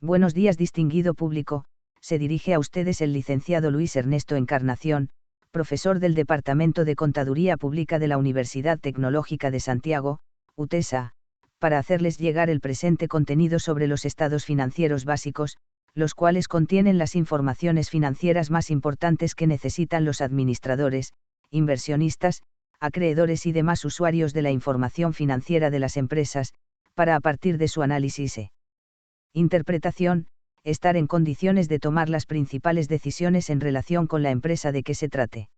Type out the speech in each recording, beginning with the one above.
Buenos días, distinguido público, se dirige a ustedes el licenciado Luis Ernesto Encarnación, profesor del Departamento de Contaduría Pública de la Universidad Tecnológica de Santiago, UTESA, para hacerles llegar el presente contenido sobre los estados financieros básicos, los cuales contienen las informaciones financieras más importantes que necesitan los administradores, inversionistas, acreedores y demás usuarios de la información financiera de las empresas, para a partir de su análisis e interpretación, estar en condiciones de tomar las principales decisiones en relación con la empresa de que se trate.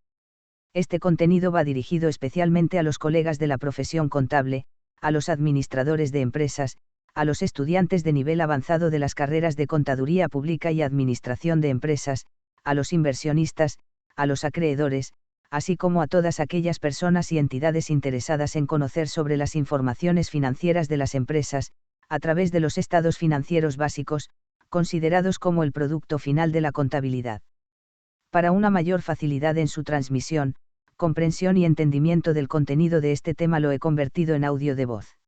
Este contenido va dirigido especialmente a los colegas de la profesión contable, a los administradores de empresas, a los estudiantes de nivel avanzado de las carreras de Contaduría Pública y Administración de Empresas, a los inversionistas, a los acreedores, así como a todas aquellas personas y entidades interesadas en conocer sobre las informaciones financieras de las empresas, a través de los estados financieros básicos, considerados como el producto final de la contabilidad. Para una mayor facilidad en su transmisión, comprensión y entendimiento del contenido de este tema lo he convertido en audio de voz.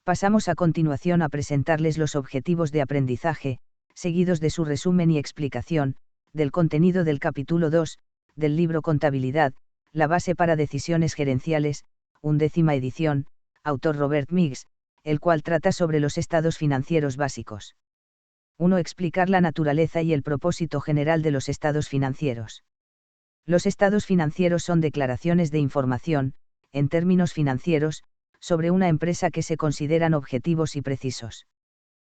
Pasamos a continuación a presentarles los objetivos de aprendizaje, seguidos de su resumen y explicación, del contenido del capítulo 2, del libro Contabilidad, la base para decisiones gerenciales, 11ª edición, autor Robert Miggs, el cual trata sobre los estados financieros básicos. 1. Explicar la naturaleza y el propósito general de los estados financieros. Los estados financieros son declaraciones de información, en términos financieros, sobre una empresa que se consideran objetivos y precisos.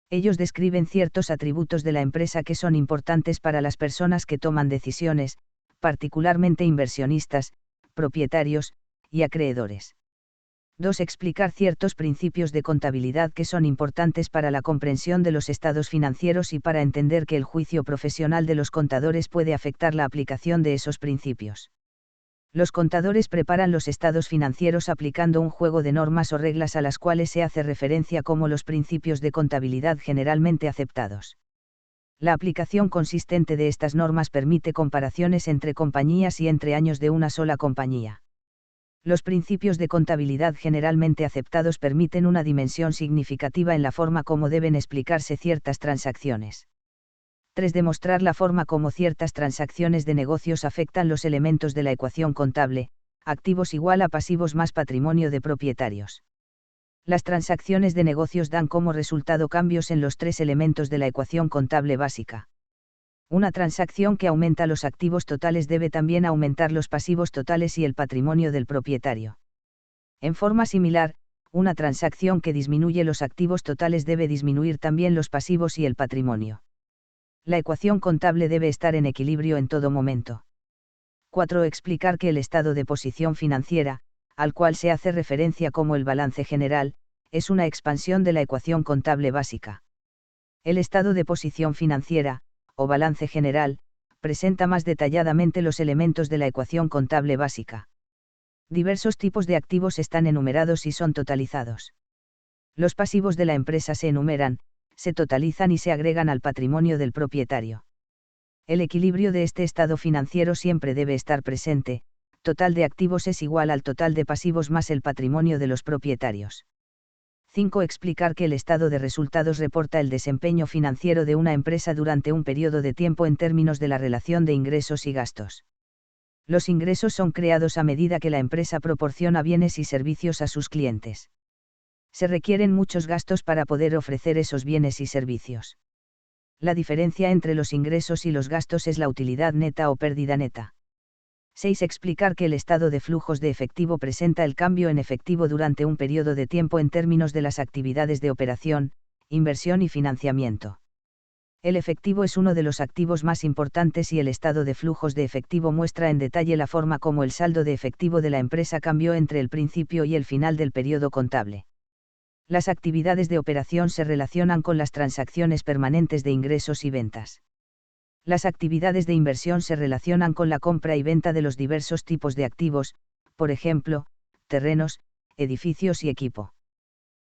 Ellos describen ciertos atributos de la empresa que son importantes para las personas que toman decisiones, particularmente inversionistas, propietarios, y acreedores. 2. Explicar ciertos principios de contabilidad que son importantes para la comprensión de los estados financieros y para entender que el juicio profesional de los contadores puede afectar la aplicación de esos principios. Los contadores preparan los estados financieros aplicando un juego de normas o reglas a las cuales se hace referencia como los principios de contabilidad generalmente aceptados. La aplicación consistente de estas normas permite comparaciones entre compañías y entre años de una sola compañía. Los principios de contabilidad generalmente aceptados permiten una dimensión significativa en la forma como deben explicarse ciertas transacciones. 3. Demostrar la forma como ciertas transacciones de negocios afectan los elementos de la ecuación contable, activos igual a pasivos más patrimonio de propietarios. Las transacciones de negocios dan como resultado cambios en los tres elementos de la ecuación contable básica. Una transacción que aumenta los activos totales debe también aumentar los pasivos totales y el patrimonio del propietario. En forma similar, una transacción que disminuye los activos totales debe disminuir también los pasivos y el patrimonio. La ecuación contable debe estar en equilibrio en todo momento. 4. Explicar que el estado de posición financiera, al cual se hace referencia como el balance general, es una expansión de la ecuación contable básica. El estado de posición financiera, o balance general, presenta más detalladamente los elementos de la ecuación contable básica. Diversos tipos de activos están enumerados y son totalizados. Los pasivos de la empresa se enumeran, se totalizan y se agregan al patrimonio del propietario. El equilibrio de este estado financiero siempre debe estar presente, total de activos es igual al total de pasivos más el patrimonio de los propietarios. 5. Explicar que el estado de resultados reporta el desempeño financiero de una empresa durante un periodo de tiempo en términos de la relación de ingresos y gastos. Los ingresos son creados a medida que la empresa proporciona bienes y servicios a sus clientes. Se requieren muchos gastos para poder ofrecer esos bienes y servicios. La diferencia entre los ingresos y los gastos es la utilidad neta o pérdida neta. 6. Explicar que el estado de flujos de efectivo presenta el cambio en efectivo durante un periodo de tiempo en términos de las actividades de operación, inversión y financiamiento. El efectivo es uno de los activos más importantes y el estado de flujos de efectivo muestra en detalle la forma como el saldo de efectivo de la empresa cambió entre el principio y el final del periodo contable. Las actividades de operación se relacionan con las transacciones permanentes de ingresos y ventas. Las actividades de inversión se relacionan con la compra y venta de los diversos tipos de activos, por ejemplo, terrenos, edificios y equipo.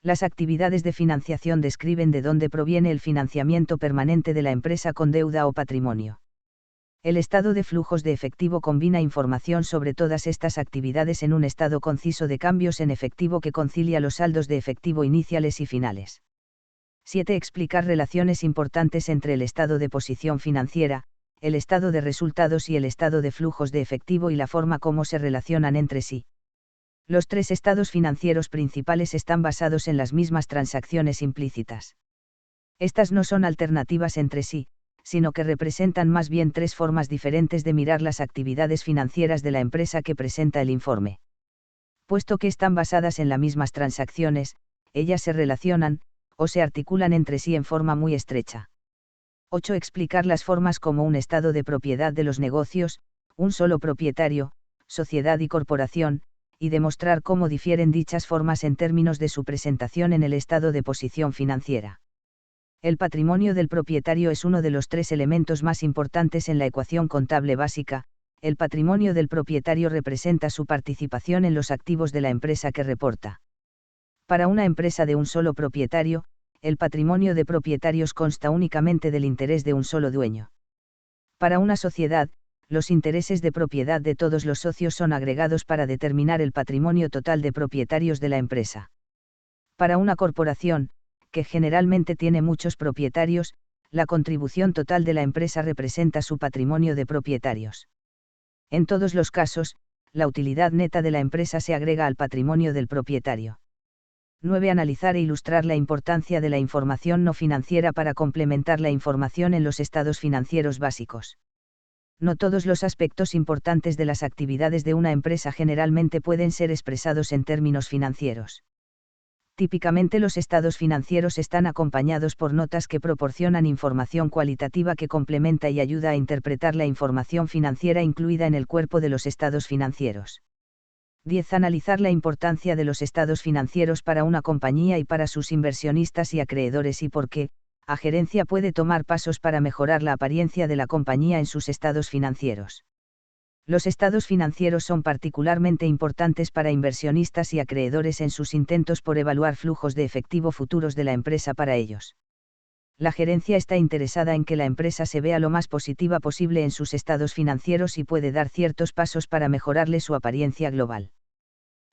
Las actividades de financiación describen de dónde proviene el financiamiento permanente de la empresa con deuda o patrimonio. El estado de flujos de efectivo combina información sobre todas estas actividades en un estado conciso de cambios en efectivo que concilia los saldos de efectivo iniciales y finales. 7. Explicar relaciones importantes entre el estado de posición financiera, el estado de resultados y el estado de flujos de efectivo y la forma como se relacionan entre sí. Los tres estados financieros principales están basados en las mismas transacciones implícitas. Estas no son alternativas entre sí, sino que representan más bien tres formas diferentes de mirar las actividades financieras de la empresa que presenta el informe. Puesto que están basadas en las mismas transacciones, ellas se relacionan, o se articulan entre sí en forma muy estrecha. 8. Explicar las formas como un estado de propiedad de los negocios, un solo propietario, sociedad y corporación, y demostrar cómo difieren dichas formas en términos de su presentación en el estado de posición financiera. El patrimonio del propietario es uno de los tres elementos más importantes en la ecuación contable básica. El patrimonio del propietario representa su participación en los activos de la empresa que reporta. Para una empresa de un solo propietario, el patrimonio de propietarios consta únicamente del interés de un solo dueño. Para una sociedad, los intereses de propiedad de todos los socios son agregados para determinar el patrimonio total de propietarios de la empresa. Para una corporación, que generalmente tiene muchos propietarios, la contribución total de la empresa representa su patrimonio de propietarios. En todos los casos, la utilidad neta de la empresa se agrega al patrimonio del propietario. 9. Analizar e ilustrar la importancia de la información no financiera para complementar la información en los estados financieros básicos. No todos los aspectos importantes de las actividades de una empresa generalmente pueden ser expresados en términos financieros. Típicamente los estados financieros están acompañados por notas que proporcionan información cualitativa que complementa y ayuda a interpretar la información financiera incluida en el cuerpo de los estados financieros. 10. Analizar la importancia de los estados financieros para una compañía y para sus inversionistas y acreedores y por qué, la gerencia puede tomar pasos para mejorar la apariencia de la compañía en sus estados financieros. Los estados financieros son particularmente importantes para inversionistas y acreedores en sus intentos por evaluar flujos de efectivo futuros de la empresa para ellos. La gerencia está interesada en que la empresa se vea lo más positiva posible en sus estados financieros y puede dar ciertos pasos para mejorarle su apariencia global.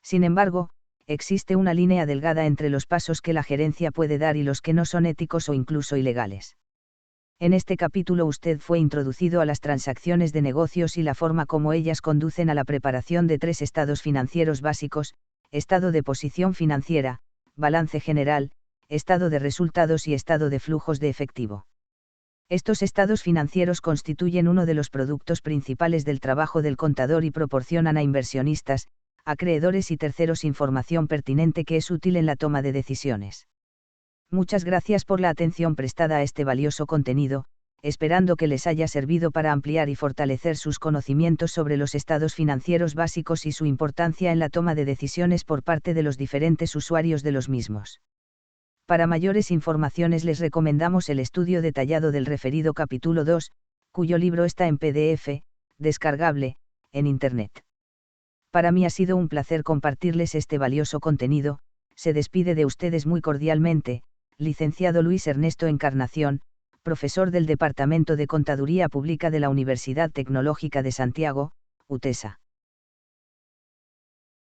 Sin embargo, existe una línea delgada entre los pasos que la gerencia puede dar y los que no son éticos o incluso ilegales. En este capítulo usted fue introducido a las transacciones de negocios y la forma como ellas conducen a la preparación de tres estados financieros básicos: estado de posición financiera, balance general, estado de resultados y estado de flujos de efectivo. Estos estados financieros constituyen uno de los productos principales del trabajo del contador y proporcionan a inversionistas, acreedores y terceros información pertinente que es útil en la toma de decisiones. Muchas gracias por la atención prestada a este valioso contenido, esperando que les haya servido para ampliar y fortalecer sus conocimientos sobre los estados financieros básicos y su importancia en la toma de decisiones por parte de los diferentes usuarios de los mismos. Para mayores informaciones les recomendamos el estudio detallado del referido capítulo 2, cuyo libro está en PDF, descargable, en Internet. Para mí ha sido un placer compartirles este valioso contenido. Se despide de ustedes muy cordialmente, licenciado Luis Ernesto Encarnación, profesor del Departamento de Contaduría Pública de la Universidad Tecnológica de Santiago, UTESA.